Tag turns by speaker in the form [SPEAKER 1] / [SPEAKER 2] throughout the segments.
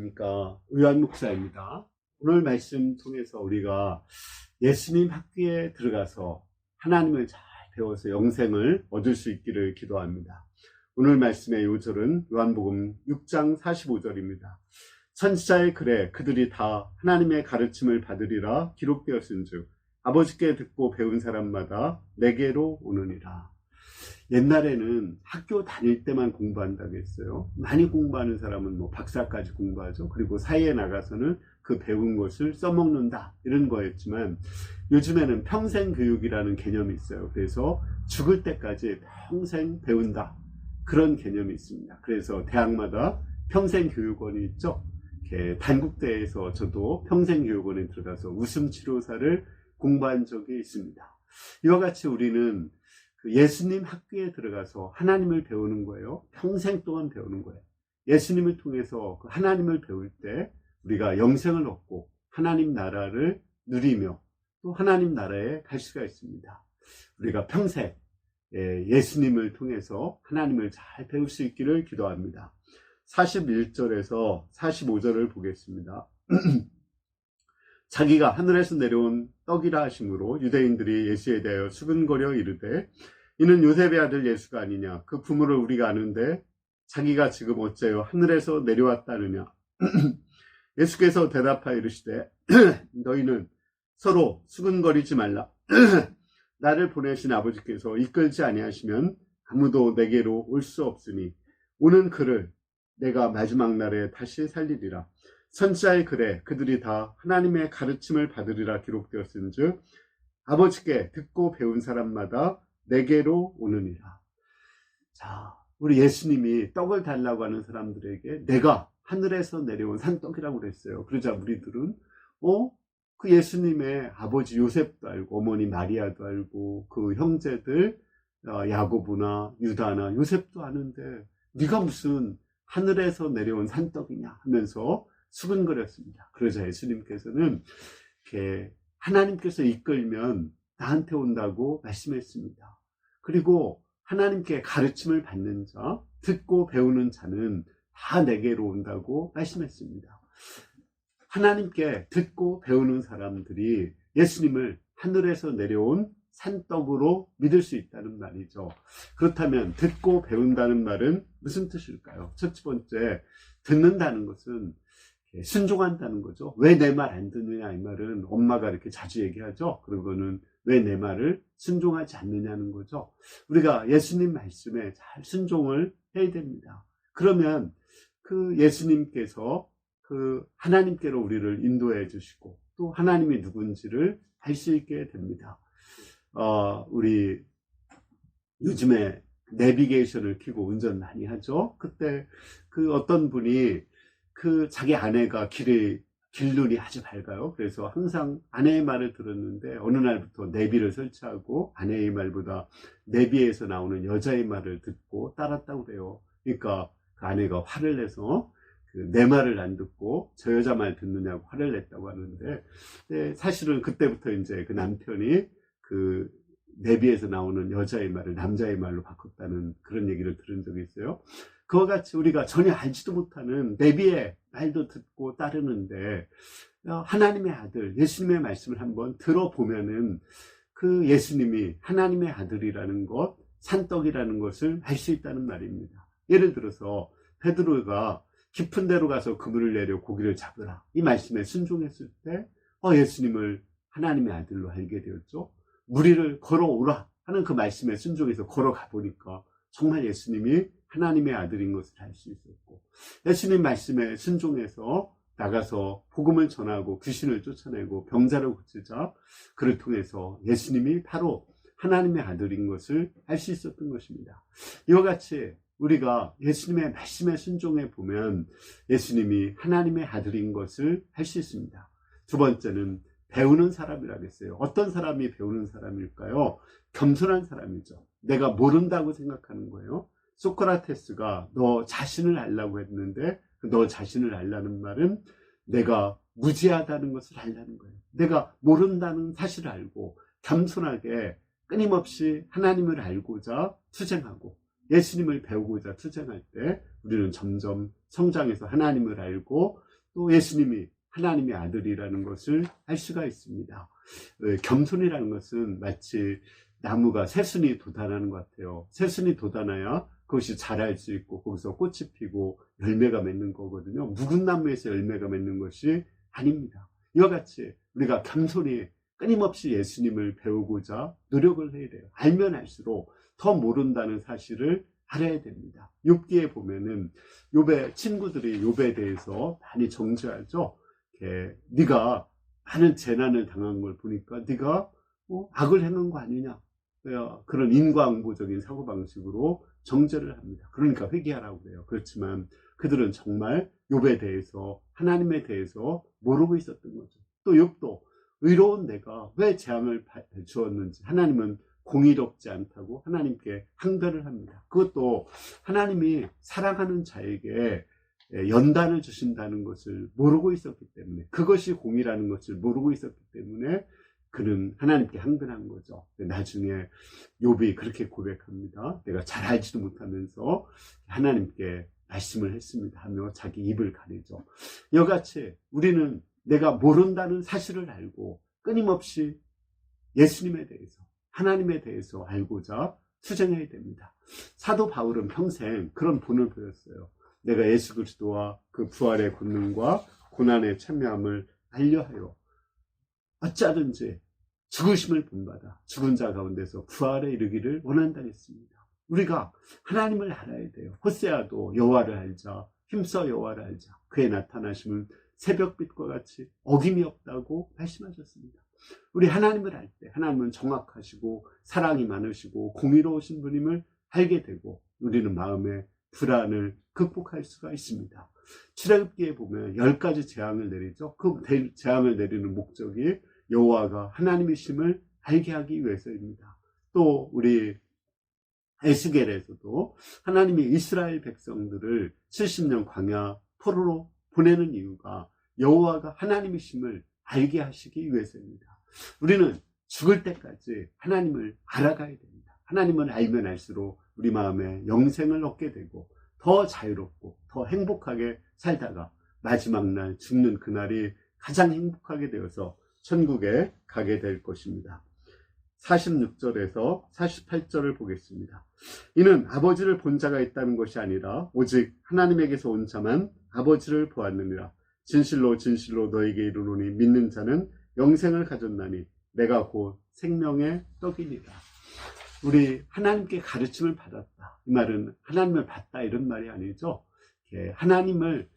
[SPEAKER 1] 안녕하십니까. 의완 목사입니다. 오늘 말씀 통해서 우리가 예수님 학교에 들어가서 하나님을 잘 배워서 영생을 얻을 수 있기를 기도합니다. 오늘 말씀의 요절은 요한복음 6장 45절입니다. 선지자의 글에 그들이 다 하나님의 가르침을 받으리라 기록되었은즉 아버지께 듣고 배운 사람마다 내게로 오느니라. 옛날에는 학교 다닐 때만 공부한다고 했어요. 많이 공부하는 사람은 박사까지 공부하죠. 그리고 사회에 나가서는 그 배운 것을 써먹는다 이런 거였지만 요즘에는 평생 교육이라는 개념이 있어요. 그래서 죽을 때까지 평생 배운다 그런 개념이 있습니다. 그래서 대학마다 평생 교육원이 있죠. 단국대에서 저도 평생 교육원에 들어가서 웃음치료사를 공부한 적이 있습니다. 이와 같이 우리는 예수님 학교에 들어가서 하나님을 배우는 거예요. 평생 동안 배우는 거예요. 예수님을 통해서 하나님을 배울 때 우리가 영생을 얻고 하나님 나라를 누리며 또 하나님 나라에 갈 수가 있습니다. 우리가 평생 예수님을 통해서 하나님을 잘 배울 수 있기를 기도합니다. 41절에서 45절을 보겠습니다. 자기가 하늘에서 내려온 떡이라 하심으로 유대인들이 예수에 대하여 수근거려 이르되 이는 요셉의 아들 예수가 아니냐. 그 부모를 우리가 아는데 자기가 지금 어째요 하늘에서 내려왔다느냐. 예수께서 대답하여 이르시되 너희는 서로 수근거리지 말라. 나를 보내신 아버지께서 이끌지 아니하시면 아무도 내게로 올 수 없으니 오는 그를 내가 마지막 날에 다시 살리리라. 선지자의 글에 그들이 다 하나님의 가르침을 받으리라 기록되었은즉 아버지께 듣고 배운 사람마다 내게로 오느니라. 자, 우리 예수님이 떡을 달라고 하는 사람들에게 내가 하늘에서 내려온 산떡이라고 그랬어요. 그러자 우리들은 그 예수님의 아버지 요셉도 알고 어머니 마리아도 알고 그 형제들 야고보나 유다나 요셉도 아는데 네가 무슨 하늘에서 내려온 산떡이냐 하면서 수근거렸습니다. 그러자 예수님께서는 하나님께서 이끌면 나한테 온다고 말씀했습니다. 그리고 하나님께 가르침을 받는 자, 듣고 배우는 자는 다 내게로 온다고 말씀했습니다. 하나님께 듣고 배우는 사람들이 예수님을 하늘에서 내려온 산떡으로 믿을 수 있다는 말이죠. 그렇다면 듣고 배운다는 말은 무슨 뜻일까요? 첫 번째, 듣는다는 것은 순종한다는 거죠. 왜 내 말 안 듣느냐 이 말은 엄마가 이렇게 자주 얘기하죠. 그리고는 왜 내 말을 순종하지 않느냐는 거죠. 우리가 예수님 말씀에 잘 순종을 해야 됩니다. 그러면 그 예수님께서 그 하나님께로 우리를 인도해 주시고 또 하나님이 누군지를 알 수 있게 됩니다. 우리 요즘에 내비게이션을 켜고 운전 많이 하죠. 그때 그 어떤 분이 자기 아내가 길눈이 아주 밝아요. 그래서 항상 아내의 말을 들었는데 어느 날부터 내비를 설치하고 아내의 말보다 내비에서 나오는 여자의 말을 듣고 따랐다고 그래요. 그러니까 그 아내가 화를 내서 내 말을 안 듣고 저 여자 말 듣느냐고 화를 냈다고 하는데 사실은 그때부터 이제 그 남편이 그 내비에서 나오는 여자의 말을 남자의 말로 바꿨다는 그런 얘기를 들은 적이 있어요. 그와 같이 우리가 전혀 알지도 못하는 내비의 말도 듣고 따르는데 하나님의 아들 예수님의 말씀을 한번 들어보면은 그 예수님이 하나님의 아들이라는 것, 산떡이라는 것을 알 수 있다는 말입니다. 예를 들어서 베드로가 깊은 데로 가서 그물을 내려 고기를 잡으라 이 말씀에 순종했을 때 예수님을 하나님의 아들로 알게 되었죠. 무리를 걸어오라 하는 그 말씀에 순종해서 걸어가 보니까 정말 예수님이 하나님의 아들인 것을 알 수 있었고 예수님 말씀에 순종해서 나가서 복음을 전하고 귀신을 쫓아내고 병자를 고치자 그를 통해서 예수님이 바로 하나님의 아들인 것을 알 수 있었던 것입니다. 이와 같이 우리가 예수님의 말씀에 순종해 보면 예수님이 하나님의 아들인 것을 알 수 있습니다. 두 번째는 배우는 사람이라고 했어요. 어떤 사람이 배우는 사람일까요? 겸손한 사람이죠. 내가 모른다고 생각하는 거예요. 소크라테스가 너 자신을 알라고 했는데 너 자신을 알라는 말은 내가 무지하다는 것을 알라는 거예요. 내가 모른다는 사실을 알고 겸손하게 끊임없이 하나님을 알고자 투쟁하고 예수님을 배우고자 투쟁할 때 우리는 점점 성장해서 하나님을 알고 또 예수님이 하나님의 아들이라는 것을 알 수가 있습니다. 겸손이라는 것은 마치 나무가 새순이 돋아나는 것 같아요. 새순이 돋아나야 그것이 자랄 수 있고 거기서 꽃이 피고 열매가 맺는 거거든요. 묵은 나무에서 열매가 맺는 것이 아닙니다. 이와 같이 우리가 겸손히 끊임없이 예수님을 배우고자 노력을 해야 돼요. 알면 알수록 더 모른다는 사실을 알아야 됩니다. 욥기에 보면은 욥의 친구들이 욥에 대해서 많이 정죄하죠. 네가 많은 재난을 당한 걸 보니까 네가 악을 행한 거 아니냐, 그런 인과응보적인 사고방식으로 정죄를 합니다. 그러니까 회개하라고 그래요. 그렇지만 그들은 정말 욥에 대해서, 하나님에 대해서 모르고 있었던 거죠. 또 욥도 의로운 내가 왜 재앙을 주었는지, 하나님은 공의롭지 않다고 하나님께 항변을 합니다. 그것도 하나님이 사랑하는 자에게 연단을 주신다는 것을 모르고 있었기 때문에, 그것이 공의라는 것을 모르고 있었기 때문에 그는 하나님께 항변한 거죠. 나중에 욥이 그렇게 고백합니다. 내가 잘 알지도 못하면서 하나님께 말씀을 했습니다 하며 자기 입을 가리죠. 이같이 우리는 내가 모른다는 사실을 알고 끊임없이 예수님에 대해서, 하나님에 대해서 알고자 투쟁해야 됩니다. 사도 바울은 평생 그런 본을 보였어요. 내가 예수 그리스도와 그 부활의 권능과 고난의 참여함을 알려하여 어찌하든지 죽으심을 본받아 죽은 자 가운데서 부활에 이르기를 원한다 했습니다. 우리가 하나님을 알아야 돼요. 호세아도 여호와를 알자, 힘써 여호와를 알자, 그의 나타나심은 새벽빛과 같이 어김이 없다고 말씀하셨습니다. 우리 하나님을 알 때 하나님은 정확하시고 사랑이 많으시고 공의로우신 분임을 알게 되고 우리는 마음의 불안을 극복할 수가 있습니다. 출애굽기에 보면 10가지 재앙을 내리죠. 그 재앙을 내리는 목적이 여호와가 하나님이심을 알게 하기 위해서입니다. 또 우리 에스겔에서도 하나님이 이스라엘 백성들을 70년 광야 포로로 보내는 이유가 여호와가 하나님이심을 알게 하시기 위해서입니다. 우리는 죽을 때까지 하나님을 알아가야 됩니다. 하나님을 알면 알수록 우리 마음에 영생을 얻게 되고 더 자유롭고 더 행복하게 살다가 마지막 날 죽는 그날이 가장 행복하게 되어서 천국에 가게 될 것입니다. 46절에서 48절을 보겠습니다. 이는 아버지를 본 자가 있다는 것이 아니라 오직 하나님에게서 온 자만 아버지를 보았느니라. 진실로 진실로 너에게 이르노니 믿는 자는 영생을 가졌나니 내가 곧 생명의 떡이니라. 우리 하나님께 가르침을 받았다. 이 말은 하나님을 봤다 이런 말이 아니죠. 하나님을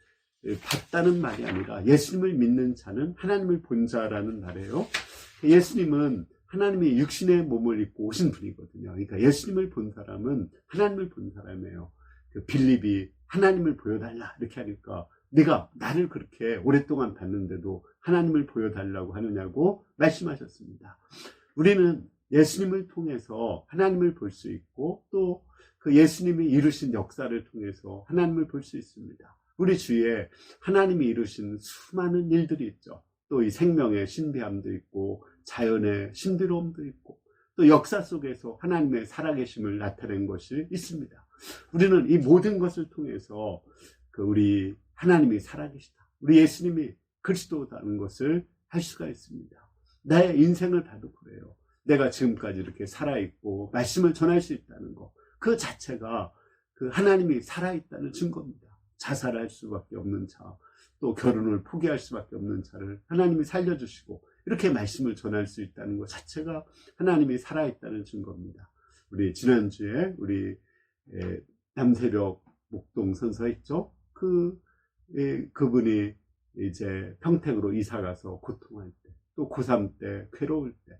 [SPEAKER 1] 봤다는 말이 아니라 예수님을 믿는 자는 하나님을 본 자라는 말이에요. 예수님은 하나님이 육신의 몸을 입고 오신 분이거든요. 그러니까 예수님을 본 사람은 하나님을 본 사람이에요. 빌립이 하나님을 보여달라 이렇게 하니까 네가 나를 그렇게 오랫동안 봤는데도 하나님을 보여달라고 하느냐고 말씀하셨습니다. 우리는 예수님을 통해서 하나님을 볼 수 있고 또 그 예수님이 이루신 역사를 통해서 하나님을 볼 수 있습니다. 우리 주위에 하나님이 이루신 수많은 일들이 있죠. 또 이 생명의 신비함도 있고 자연의 신비로움도 있고 또 역사 속에서 하나님의 살아계심을 나타낸 것이 있습니다. 우리는 이 모든 것을 통해서 우리 하나님이 살아계시다, 우리 예수님이 그리스도다는 것을 알 수가 있습니다. 나의 인생을 봐도 그래요. 내가 지금까지 이렇게 살아있고 말씀을 전할 수 있다는 것, 그 자체가 그 하나님이 살아있다는 증거입니다. 자살할 수밖에 없는 자, 또 결혼을 포기할 수밖에 없는 자를 하나님이 살려주시고 이렇게 말씀을 전할 수 있다는 것 자체가 하나님이 살아있다는 증거입니다. 우리 지난주에 우리 남새벽 목동 선서 있죠. 그분이 이제 평택으로 이사가서 고통할 때, 또 고3 때 괴로울 때,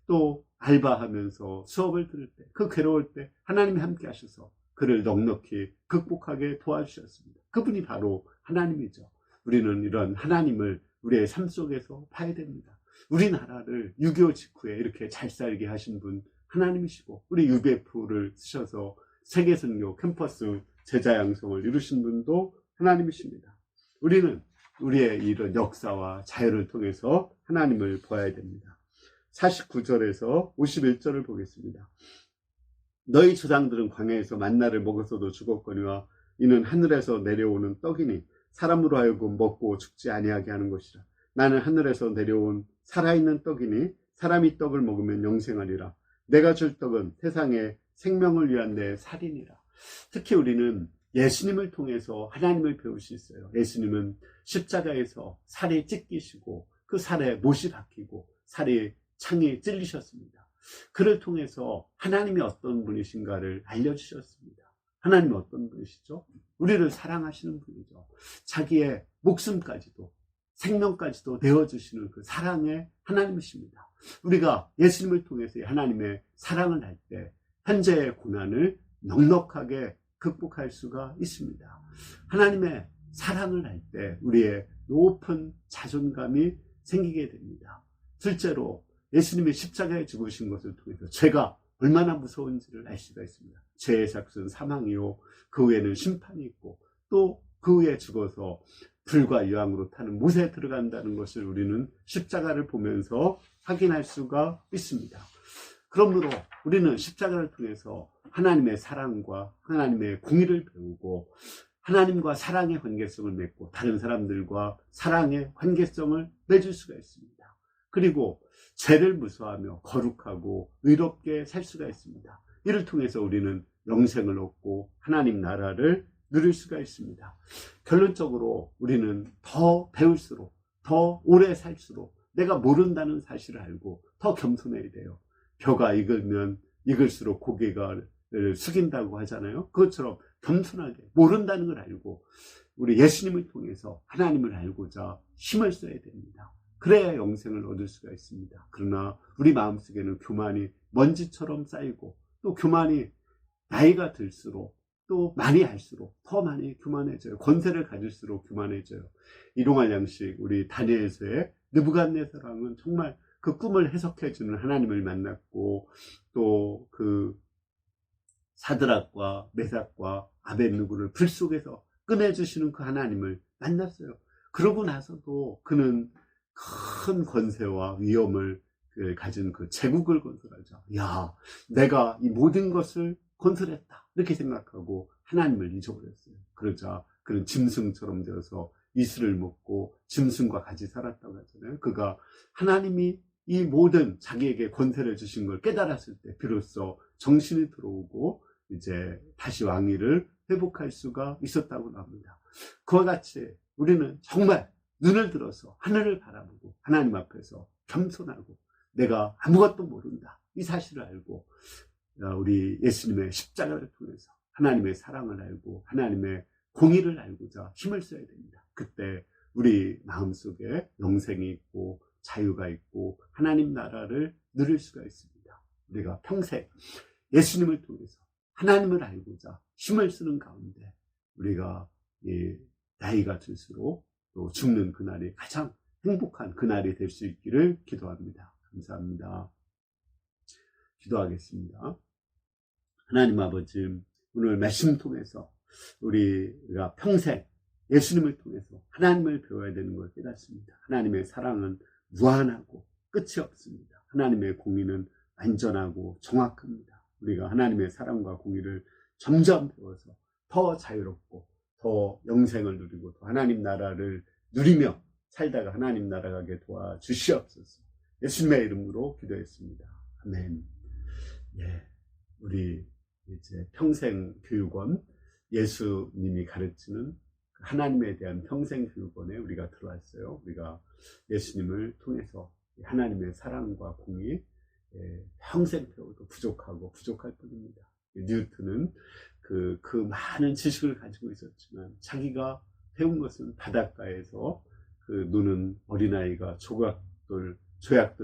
[SPEAKER 1] 또 알바하면서 수업을 들을 때, 그 괴로울 때 하나님이 함께 하셔서 그를 넉넉히 극복하게 도와주셨습니다. 그분이 바로 하나님이죠. 우리는 이런 하나님을 우리의 삶 속에서 봐야 됩니다. 우리나라를 6.25 직후에 이렇게 잘 살게 하신 분 하나님이시고, 우리 UBF를 쓰셔서 세계선교 캠퍼스 제자 양성을 이루신 분도 하나님이십니다. 우리는 우리의 이런 역사와 자연을 통해서 하나님을 봐야 됩니다. 49절에서 51절을 보겠습니다. 너희 조상들은 광야에서 만나를 먹었어도 죽었거니와 이는 하늘에서 내려오는 떡이니 사람으로 하여금 먹고 죽지 아니하게 하는 것이라. 나는 하늘에서 내려온 살아있는 떡이니 사람이 떡을 먹으면 영생하리라. 내가 줄 떡은 세상의 생명을 위한 내 살이니라. 특히 우리는 예수님을 통해서 하나님을 배울 수 있어요. 예수님은 십자가에서 살이 찢기시고 그 살에 못이 박히고 살이 창이 찔리셨습니다. 그를 통해서 하나님이 어떤 분이신가를 알려주셨습니다. 하나님이 어떤 분이시죠? 우리를 사랑하시는 분이죠. 자기의 목숨까지도 생명까지도 내어주시는 그 사랑의 하나님이십니다. 우리가 예수님을 통해서 하나님의 사랑을 할 때 현재의 고난을 넉넉하게 극복할 수가 있습니다. 하나님의 사랑을 할 때 우리의 높은 자존감이 생기게 됩니다. 실제로 예수님이 십자가에 죽으신 것을 통해서 죄가 얼마나 무서운지를 알 수가 있습니다. 죄의 삭은 사망이요 그 후에는 심판이 있고 또 그 후에 죽어서 불과 유황으로 타는 못에 들어간다는 것을 우리는 십자가를 보면서 확인할 수가 있습니다. 그러므로 우리는 십자가를 통해서 하나님의 사랑과 하나님의 공의를 배우고 하나님과 사랑의 관계성을 맺고 다른 사람들과 사랑의 관계성을 맺을 수가 있습니다. 그리고 죄를 무서워하며 거룩하고 의롭게 살 수가 있습니다. 이를 통해서 우리는 영생을 얻고 하나님 나라를 누릴 수가 있습니다. 결론적으로 우리는 더 배울수록 더 오래 살수록 내가 모른다는 사실을 알고 더 겸손해야 돼요. 벼가 익으면 익을수록 고개가 숙인다고 하잖아요. 그것처럼 겸손하게 모른다는 걸 알고 우리 예수님을 통해서 하나님을 알고자 힘을 써야 됩니다. 그래야 영생을 얻을 수가 있습니다. 그러나 우리 마음속에는 교만이 먼지처럼 쌓이고 또 교만이 나이가 들수록 또 많이 할수록 더 많이 교만해져요. 권세를 가질수록 교만해져요. 일용할 양식 우리 다니엘서의 느부갓네살왕은 정말 그 꿈을 해석해주는 하나님을 만났고 또 그 사드락과 메삭과 아벳느고를 불 속에서 꺼내주시는 그 하나님을 만났어요. 그러고 나서도 그는 큰 권세와 위엄을 가진 그 제국을 건설하자. 야, 내가 이 모든 것을 건설했다. 이렇게 생각하고 하나님을 잊어버렸어요. 그러자 그는 짐승처럼 되어서 이슬을 먹고 짐승과 같이 살았다고 하잖아요. 그가 하나님이 이 모든 자기에게 권세를 주신 걸 깨달았을 때 비로소 정신이 들어오고 이제 다시 왕위를 회복할 수가 있었다고 합니다. 그와 같이 우리는 정말 눈을 들어서 하늘을 바라보고 하나님 앞에서 겸손하고 내가 아무것도 모른다 이 사실을 알고 우리 예수님의 십자가를 통해서 하나님의 사랑을 알고 하나님의 공의를 알고자 힘을 써야 됩니다. 그때 우리 마음속에 영생이 있고 자유가 있고 하나님 나라를 누릴 수가 있습니다. 우리가 평생 예수님을 통해서 하나님을 알고자 힘을 쓰는 가운데 우리가 나이가 들수록 또 죽는 그날이 가장 행복한 그날이 될 수 있기를 기도합니다. 감사합니다. 기도하겠습니다. 하나님 아버지, 오늘 말씀 통해서 우리가 평생 예수님을 통해서 하나님을 배워야 되는 걸 깨닫습니다. 하나님의 사랑은 무한하고 끝이 없습니다. 하나님의 공의는 완전하고 정확합니다. 우리가 하나님의 사랑과 공의를 점점 배워서 더 자유롭고 더 영생을 누리고 더 하나님 나라를 누리며 살다가 하나님 나라 가게 도와주시옵소서. 예수님의 이름으로 기도했습니다. 아멘. 예, 우리 이제 평생 교육원 예수님이 가르치는 하나님에 대한 평생 교육원에 우리가 들어왔어요. 우리가 예수님을 통해서 하나님의 사랑과 공의 평생 배워도 부족하고 부족할 뿐입니다. 뉴턴은 그 많은 지식을 가지고 있었지만 자기가 배운 것은 바닷가에서 그 노는 어린아이가 조약돌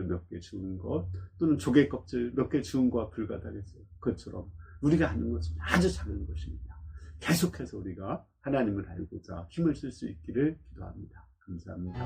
[SPEAKER 1] 몇 개 주운 것 또는 조개 껍질 몇 개 주운 것과 불가당했어요. 그것처럼 우리가 아는 것은 아주 작은 것입니다. 계속해서 우리가 하나님을 알고자 힘을 쓸 수 있기를 기도합니다. 감사합니다.